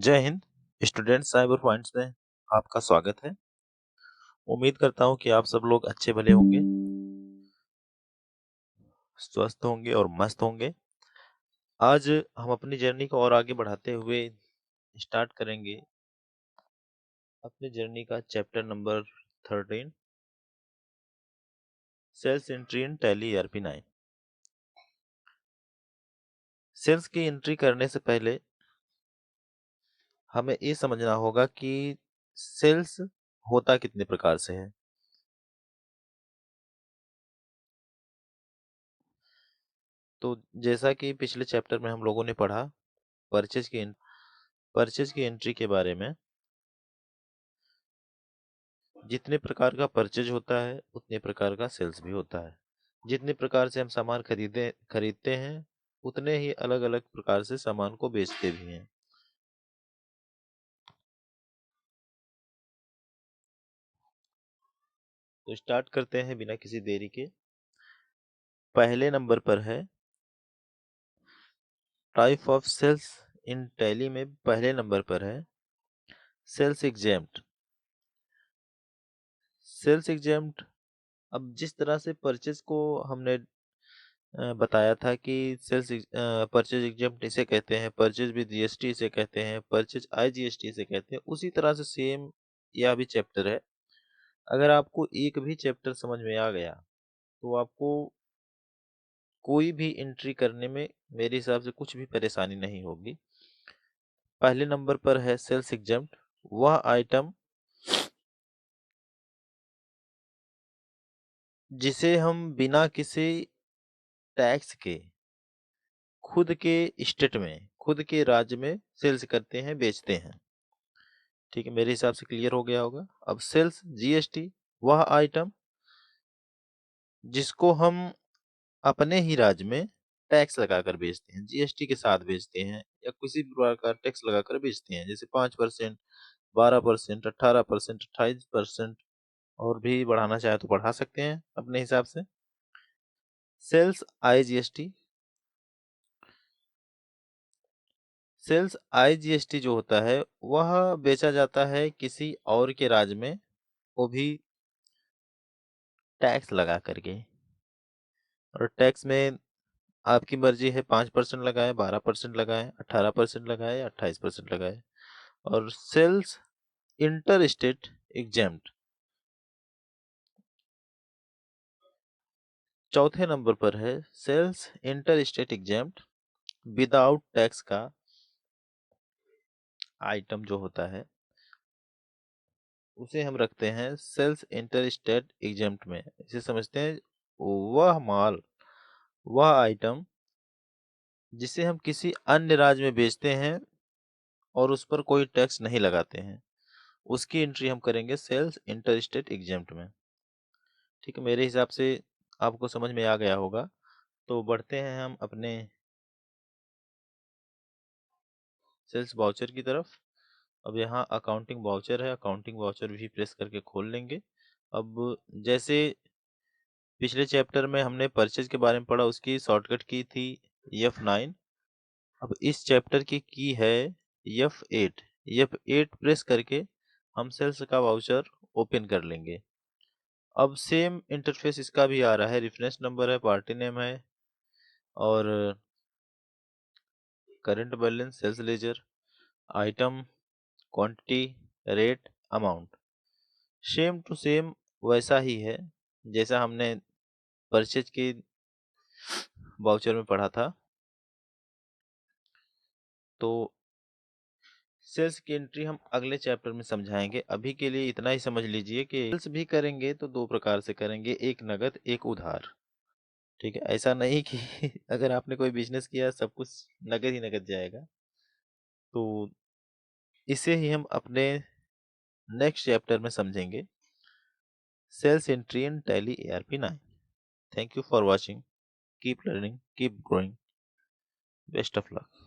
जय Hind student cyber points में आपका स्वागत है। उम्मीद करता हूं कि आप सब लोग अच्छे भले होंगे, स्वस्थ होंगे और मस्त होंगे। आज हम अपनी जर्नी को और आगे बढ़ाते हुए स्टार्ट करेंगे अपनी जर्नी का chapter number 13, sales entry in Tally ERP9। Sales की एंट्री करने से पहले हमें ये समझना होगा कि सेल्स होता कितने प्रकार से है। तो जैसा कि पिछले चैप्टर में हम लोगों ने पढ़ा परचेज की एंट्री के बारे में, जितने प्रकार का परचेज होता है उतने प्रकार का सेल्स भी होता है। जितने प्रकार से हम सामान खरीदते हैं उतने ही अलग अलग प्रकार से सामान को बेचते भी हैं। तो स्टार्ट करते हैं बिना किसी देरी के। पहले नंबर पर है type of sales in Tally में। पहले नंबर पर है सेल्स एग्जेम्प्ट। सेल्स एग्जेम्प्ट, अब जिस तरह से परचेज को हमने बताया था कि सेल्स परचेज एग्जेम्प्ट इसे कहते हैं, परचेज विद जीएसटी इसे कहते हैं, परचेज IGST इसे कहते हैं, उसी तरह से सेम यह भी चैप्टर है। अगर आपको एक भी चैप्टर समझ में आ गया तो आपको कोई भी एंट्री करने में मेरे हिसाब से कुछ भी परेशानी नहीं होगी। पहले नंबर पर है सेल्स एग्जेम्प्ट, वह आइटम जिसे हम बिना किसी टैक्स के खुद के स्टेट में, खुद के राज्य में सेल्स करते हैं, बेचते हैं। ठीक है, मेरे हिसाब से क्लियर हो गया होगा। अब सेल्स GST, वह आइटम जिसको हम अपने ही राज्य में टैक्स लगाकर बेचते हैं, GST के साथ बेचते हैं या किसी भी प्रकार का टैक्स लगाकर बेचते हैं, जैसे 5%, 12%, 18%, 28%, और भी बढ़ाना चाहे तो बढ़ा सकते हैं अपने हिसाब से। सेल्स IGST, सेल्स IGST जो होता है वह बेचा जाता है किसी और के राज्य में, वो भी टैक्स लगा करके। और टैक्स में आपकी मर्जी है, 5% लगाए, 12% लगाए, 18% लगाए या 28% लगाए। और सेल्स इंटर स्टेट एग्जेम्प्ट, चौथे नंबर पर है sales inter state exempt without tax का आइटम जो होता है उसे हम रखते हैं सेल्स इंटर स्टेट एग्जेम्प्ट में। इसे समझते हैं वह माल, वह आइटम जिसे हम किसी अन्य राज्य में बेचते हैं और उस पर कोई टैक्स नहीं लगाते हैं, उसकी एंट्री हम करेंगे सेल्स इंटर स्टेट एग्जेम्प्ट में। ठीक है, मेरे हिसाब से आपको समझ में आ गया होगा। तो बढ़ते हैं हम अपने सेल्स वाउचर की तरफ। अब यहाँ अकाउंटिंग वाउचर है, अकाउंटिंग वाउचर भी प्रेस करके खोल लेंगे। अब जैसे पिछले चैप्टर में हमने परचेज के बारे में पढ़ा, उसकी शॉर्टकट की थी F9। अब इस चैप्टर की है F8। F8 प्रेस करके हम सेल्स का वाउचर ओपन कर लेंगे। अब सेम इंटरफेस इसका भी आ रहा है, रेफरेंस नंबर है, पार्टी नेम है और current balance, sales ledger, item, quantity, rate, amount. Same to same वैसा ही है जैसा हमने परचेज के वाउचर में पढ़ा था। तो सेल्स की एंट्री हम अगले चैप्टर में समझाएंगे। अभी के लिए इतना ही समझ लीजिए कि सेल्स भी करेंगे तो दो प्रकार से करेंगे, एक नगद, एक उधार। ठीक है, ऐसा नहीं कि अगर आपने कोई बिजनेस किया सब कुछ नगद ही नगद जाएगा। तो इसे ही हम अपने नेक्स्ट चैप्टर में समझेंगे, sales entry in Tally ERP9। Thank you for watching, keep learning, keep growing, best of luck.